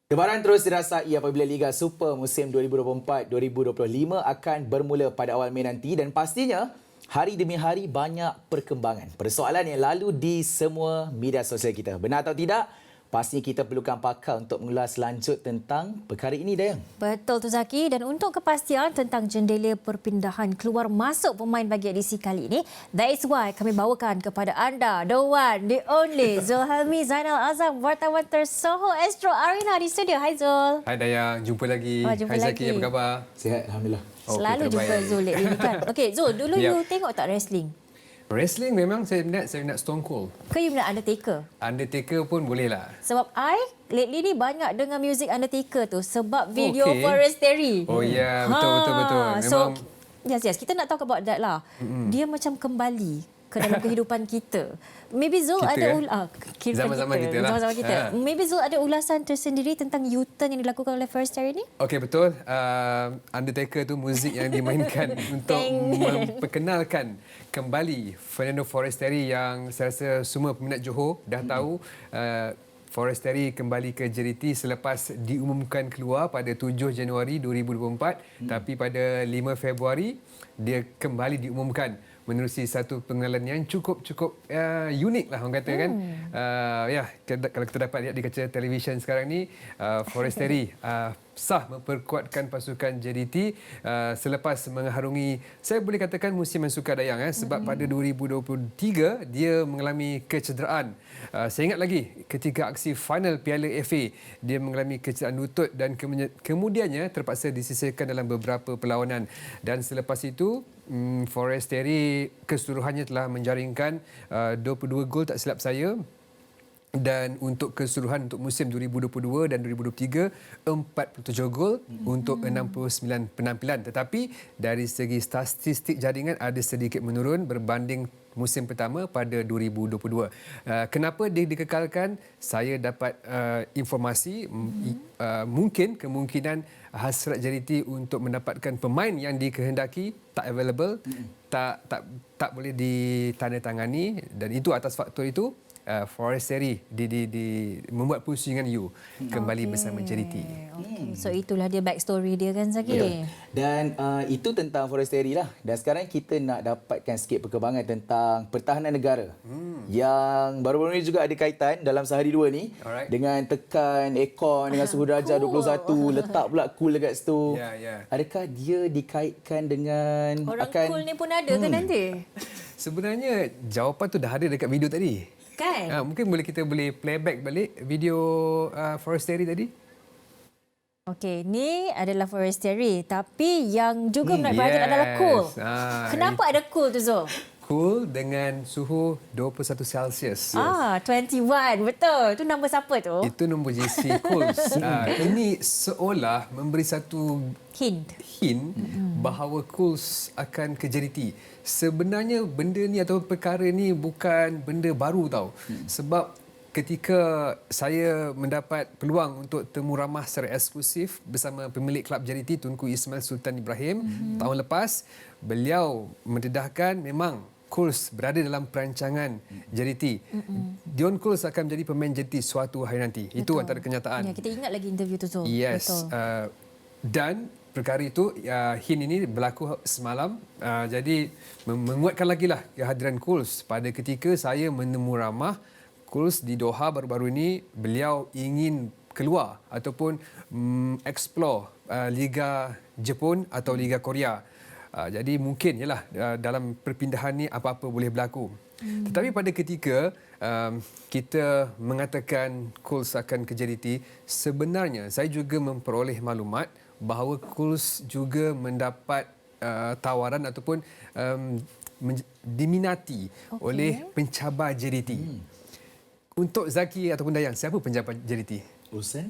Debaran terus dirasai apabila Liga Super musim 2024-2025 akan bermula pada awal Mei nanti dan pastinya hari demi hari banyak perkembangan. Persoalan yang lalu di semua media sosial kita. Benar atau tidak? Pastinya kita perlukan pakar untuk mengulas lanjut tentang perkara ini, Dayang. Betul tu Zaki, dan untuk kepastian tentang jendela perpindahan keluar masuk pemain bagi edisi kali ini, that is why kami bawakan kepada anda the one, the only Zulhelmi Zainal Azam, wartawan Tersohor Astro Arena di studio. Hai Zul. Hai Dayang, jumpa lagi. Jumpa Hai lagi. Zaki, apa khabar? Sihat, Alhamdulillah. Selalu Okey, jumpa terbaik. Zul lately ni kan. Okey Zul, dulu Yep. you tengok tak wrestling? Wrestling memang saya minat Stone Cold. Ke you minat Undertaker? Undertaker pun boleh lah. Sebab I lately ni banyak dengar muzik Undertaker tu sebab video Okey. Forest Theory. Oh ya, betul. So, Memang yes, kita nak talk about that lah. Dia macam kembali ke dalam kehidupan kita. Maybe Zul Kita, ada eh? Zaman-zaman kita lah. Zaman-zaman kita. Ha. Maybe Zul ada ulasan tersendiri tentang U-turn yang dilakukan oleh Forest Theory ni? okey, betul. Undertaker tu muzik yang dimainkan untuk memperkenalkan kembali Fernando Forestieri yang saya rasa semua peminat Johor dah tahu. Forestieri kembali ke JDT selepas diumumkan keluar pada 7 Januari 2024, tapi pada 5 Februari dia kembali diumumkan menerusi satu pengenalan yang cukup unik lah orang kata kan. Kalau kita dapat lihat di kaca televisyen sekarang ni, Forestieri sah memperkuatkan pasukan JDT selepas mengharungi, saya boleh katakan, musiman suka Dayang sebab pada 2023 dia mengalami kecederaan. Saya ingat lagi ketika aksi final Piala FA dia mengalami kecederaan lutut dan kemudiannya terpaksa disisirkan dalam beberapa perlawanan, dan selepas itu Forestieri keseluruhannya telah menjaringkan 22 gol tak silap saya. Dan untuk keseluruhan untuk musim 2022 dan 2023, 47 gol untuk 69 penampilan. Tetapi dari segi statistik jaringan ada sedikit menurun berbanding musim pertama pada 2022. Kenapa dia dikekalkan? Saya dapat informasi mungkin kemungkinan hasrat JDT untuk mendapatkan pemain yang dikehendaki tak available, tak boleh ditandatangani, dan itu atas faktor itu Forestieri membuat pusingan you kembali bersama JDT. So itulah dia backstory dia kan Zaki. Ya. Dan itu tentang Forestieri lah. Dan sekarang kita nak dapatkan sikit perkembangan tentang pertahanan negara yang baru-baru ni juga ada kaitan dalam sehari dua ni. Alright. Dengan tekan aircon dengan suhu darjah 21, letak pula cool dekat situ. Ya. Adakah dia dikaitkan dengan Orang cool ni pun ada kan nanti? Sebenarnya jawapan tu dah ada dekat video tadi. Kan? Mungkin kita boleh playback balik video Forestieri tadi. Okey, ni adalah Forest Theory, tapi yang juga menarik perhatian adalah cool. Kenapa ada cool tu Zul? Cool dengan suhu 21 Celsius. 21. Betul. Tu nombor siapa tu? Itu nombor JC Coles. Ini seolah memberi satu Hint. bahawa Coles akan ke JDT. Sebenarnya benda ni atau perkara ni bukan benda baru tau. Sebab ketika saya mendapat peluang untuk temu ramah secara eksklusif bersama pemilik klub JDT, Tunku Ismail Sultan Ibrahim, tahun lepas, beliau mendedahkan memang Coles berada dalam perancangan JDT. Dion Coles akan menjadi pemain JDT suatu hari nanti. Betul. Itu antara kenyataan. Ya, kita ingat lagi interview tu Zul. Yes. Betul. Dan perkara itu, hint ini berlaku semalam. Jadi menguatkan lagi lah kehadiran Coles. Pada ketika saya menemu ramah Coles di Doha baru-baru ini, beliau ingin keluar ataupun explore Liga Jepun atau Liga Korea. Jadi mungkin yalah dalam perpindahan ni apa-apa boleh berlaku. Tetapi pada ketika kita mengatakan Coles akan ke JDT, sebenarnya saya juga memperoleh maklumat bahawa Coles juga mendapat tawaran ataupun diminati oleh pencabar JDT. Untuk Zaki ataupun Dayang, siapa pencabar JDT? Usan?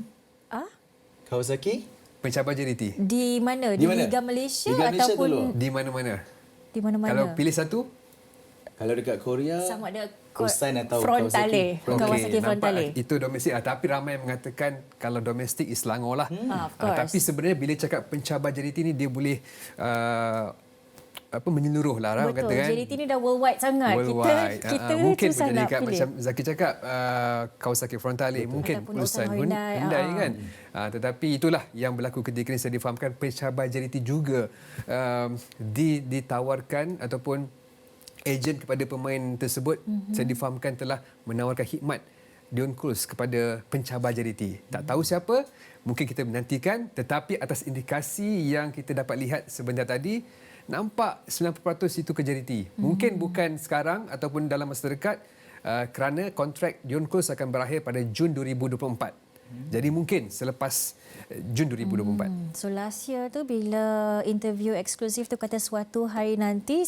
Kawasaki? Pencabar JDT? Di mana? Di Liga Malaysia Liga Malaysia ataupun dulu. Di mana-mana? di mana-mana? Kalau pilih satu? Kalau dekat Korea, sama ada Usan atau Frontale. Kawasaki Frontale. Nampak, itu domestik. Tapi ramai yang mengatakan kalau domestik is Selangor lah. Of course. Tapi sebenarnya bila cakap pencabar JDT ni, dia boleh menyeluruh lah orang Betul. kata kan. JDT ni dah worldwide sangat. Worldwide. Kita Mungkin susah menjadi nak pilih. macam Zaki cakap Kawasaki Frontale, mungkin Ataupun perusahaan Ulsan Hyundai, kan. Tetapi itulah yang berlaku ketika ini. Saya difahamkan pencabar JDT juga ditawarkan ataupun ejen kepada pemain tersebut saya difahamkan telah menawarkan khidmat Dion Cruz kepada pencabar JDT. Tak tahu siapa, mungkin kita menantikan, tetapi atas indikasi yang kita dapat lihat sebentar tadi, nampak 90% itu ke JDT. Mungkin bukan sekarang ataupun dalam masa dekat kerana kontrak Dion Cruz akan berakhir pada Jun 2024. Jadi mungkin selepas Jun 2024. So last year tu bila interview eksklusif tu kata suatu hari nanti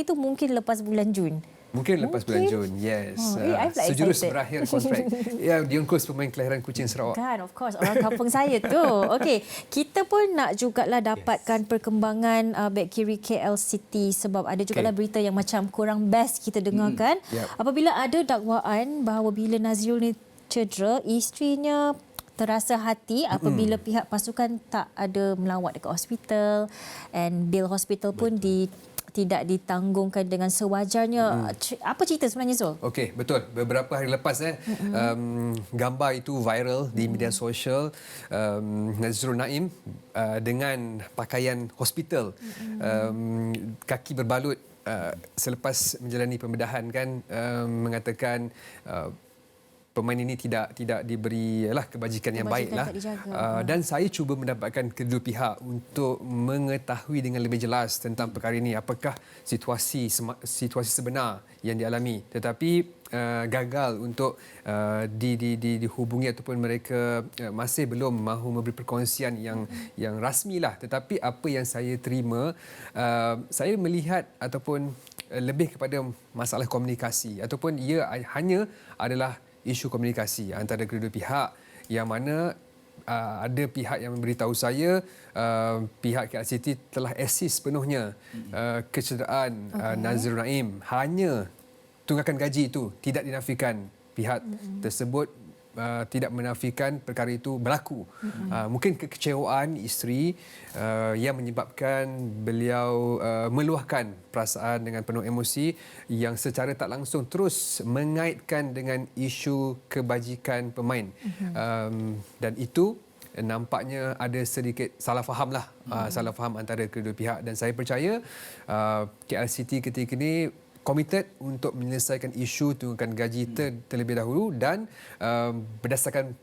tu mungkin lepas bulan Jun. Mungkin lepas bulan Jun, yes. I'm like Sejurus excited. berakhir kontrak. Ya, Dion Cruz pemain kelahiran Kuching Sarawak. Kan, of course. Orang kampung saya tu. Okey, kita pun nak jugalah dapatkan perkembangan bek kiri KL City sebab ada jugalah berita yang macam kurang best kita dengarkan. Yep. Apabila ada dakwaan bahawa bila Nazrul ni cedera, isterinya terasa hati apabila pihak pasukan tak ada melawat dekat hospital and bil hospital pun tidak ditanggungkan dengan sewajarnya. Apa cerita sebenarnya, Zul? Okey, betul. Beberapa hari lepas gambar itu viral di media sosial Nazrul Naim dengan pakaian hospital, kaki berbalut selepas menjalani pembedahan kan, mengatakan pemain ini tidak diberi kebajikan yang baiklah. Dan saya cuba mendapatkan kedua pihak untuk mengetahui dengan lebih jelas tentang perkara ini, apakah situasi sebenar yang dialami. Tetapi gagal untuk dihubungi ataupun mereka masih belum mahu memberi perkongsian yang rasmilah. Tetapi apa yang saya terima, saya melihat ataupun lebih kepada masalah komunikasi ataupun ia hanya adalah isu komunikasi antara kedua pihak, yang mana ada pihak yang memberitahu saya pihak KL City telah assist penuhnya kecederaan Nazrul Naim. Hanya tunggakan gaji itu tidak dinafikan. Pihak tersebut tidak menafikan perkara itu berlaku. Mungkin kekecewaan isteri yang menyebabkan beliau meluahkan perasaan dengan penuh emosi yang secara tak langsung terus mengaitkan dengan isu kebajikan pemain. Dan itu nampaknya ada sedikit salah faham lah, salah faham antara kedua pihak, dan saya percaya KL City ketika ini komited untuk menyelesaikan isu tunggakan gaji terlebih dahulu, dan berdasarkan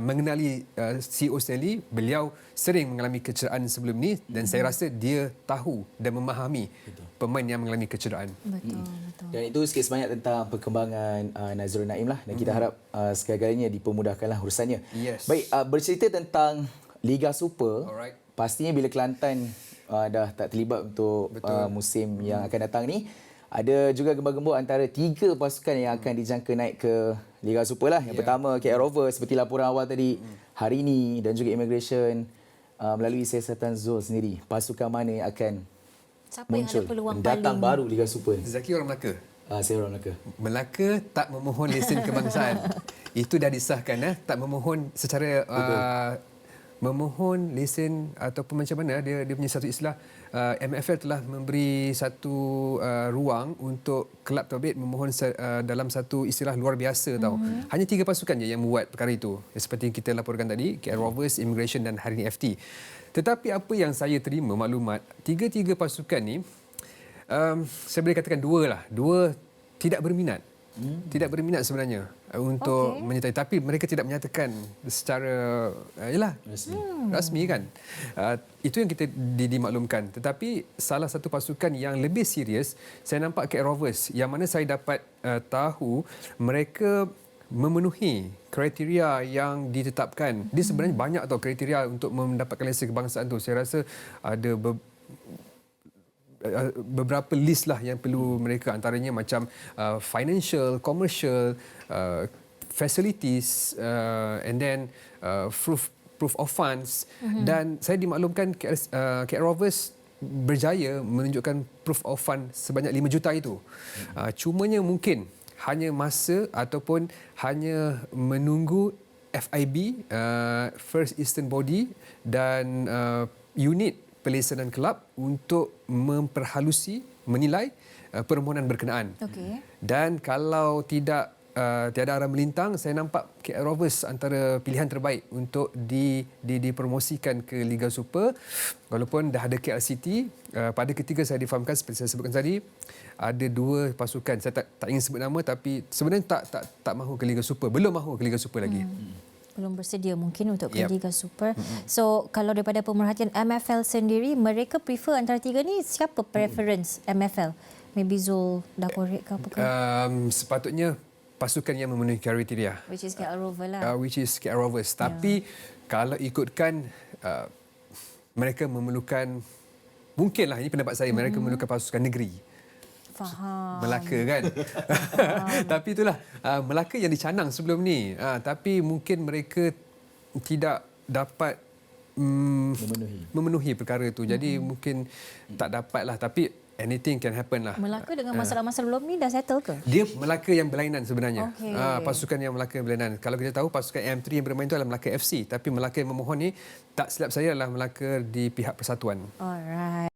mengenali CEO Stanley, beliau sering mengalami kecederaan sebelum ini dan saya rasa dia tahu dan memahami pemain yang mengalami kecederaan. Betul. Dan itu sikit sebanyak tentang perkembangan Nazrul Naim lah, dan kita harap segala-galanya dipermudahkanlah urusannya. Yes. Baik, bercerita tentang Liga Super. Alright. Pastinya bila Kelantan dah tak terlibat untuk musim yang akan datang ni, ada juga gembar-gembur antara 3 pasukan yang akan dijangka naik ke Liga Super lah. Yang pertama KL Rovers, seperti laporan awal tadi, hari ini, dan juga Immigration melalui siasatan Zul sendiri. Pasukan mana yang akan Siapa muncul yang ada peluang datang paling baru Liga Super? Zaki orang Melaka. Saya orang Melaka. Melaka tak memohon lesen kebangsaan. Itu dah disahkan, tak memohon secara memohon lesen ataupun macam mana, dia punya satu istilah. MFL telah memberi satu ruang untuk kelab terbit memohon dalam satu istilah luar biasa tau. Hanya 3 pasukan je yang membuat perkara itu. Seperti yang kita laporkan tadi, KL Rovers, Immigration dan hari ini FT. Tetapi apa yang saya terima maklumat, 3 pasukan ni saya boleh katakan 2 lah. 2 tidak berminat. Tidak berminat sebenarnya untuk menyertai, tapi mereka tidak menyatakan secara rasmi kan. Itu yang kita dimaklumkan. Tetapi salah satu pasukan yang lebih serius, saya nampak KL Rovers, yang mana saya dapat tahu mereka memenuhi kriteria yang ditetapkan. Dia sebenarnya banyak tau kriteria untuk mendapatkan lesen kebangsaan tu. Saya rasa ada beberapa list lah yang perlu mereka, antaranya macam financial, commercial, facilities, and then proof of funds. Dan saya dimaklumkan KL Rovers berjaya menunjukkan proof of fund sebanyak 5 juta itu. Cumanya mungkin hanya masa ataupun hanya menunggu FIB, First Eastern Body, dan unit pelesenan kelab untuk memperhalusi, menilai permohonan berkenaan. Okey. Dan kalau tiada arah melintang, saya nampak KL Rovers antara pilihan terbaik untuk dipromosikan ke Liga Super. Walaupun dah ada KL City, pada ketika saya difahamkan seperti saya sebutkan tadi, ada dua pasukan. Saya tak ingin sebut nama, tapi sebenarnya tak mahu ke Liga Super, belum mahu ke Liga Super lagi. Belum bersedia mungkin untuk ke Yep. Liga Super. So kalau daripada pemerhatian MFL sendiri, mereka prefer antara tiga ni, siapa preference MFL? Maybe Zul dah korek ke apa ke? Sepatutnya pasukan yang memenuhi kriteria, Which is KL Rover lah. which is KL Rovers. Tapi kalau ikutkan, mereka memerlukan, mungkinlah ini pendapat saya, mereka memerlukan pasukan negeri. Faham. Melaka kan. Tapi itulah Melaka yang dicanang sebelum ni. Tapi mungkin mereka tidak dapat memenuhi perkara itu. Jadi mungkin tak dapatlah, tapi anything can happen lah. Melaka dengan masalah-masalah sebelum ni dah settle ke? Dia Melaka yang berlainan sebenarnya. Okey. Pasukan yang Melaka yang berlainan. Kalau kita tahu pasukan M3 yang bermain itu adalah Melaka FC, tapi Melaka yang memohon ni tak silap saya adalah Melaka di pihak persatuan. Alright.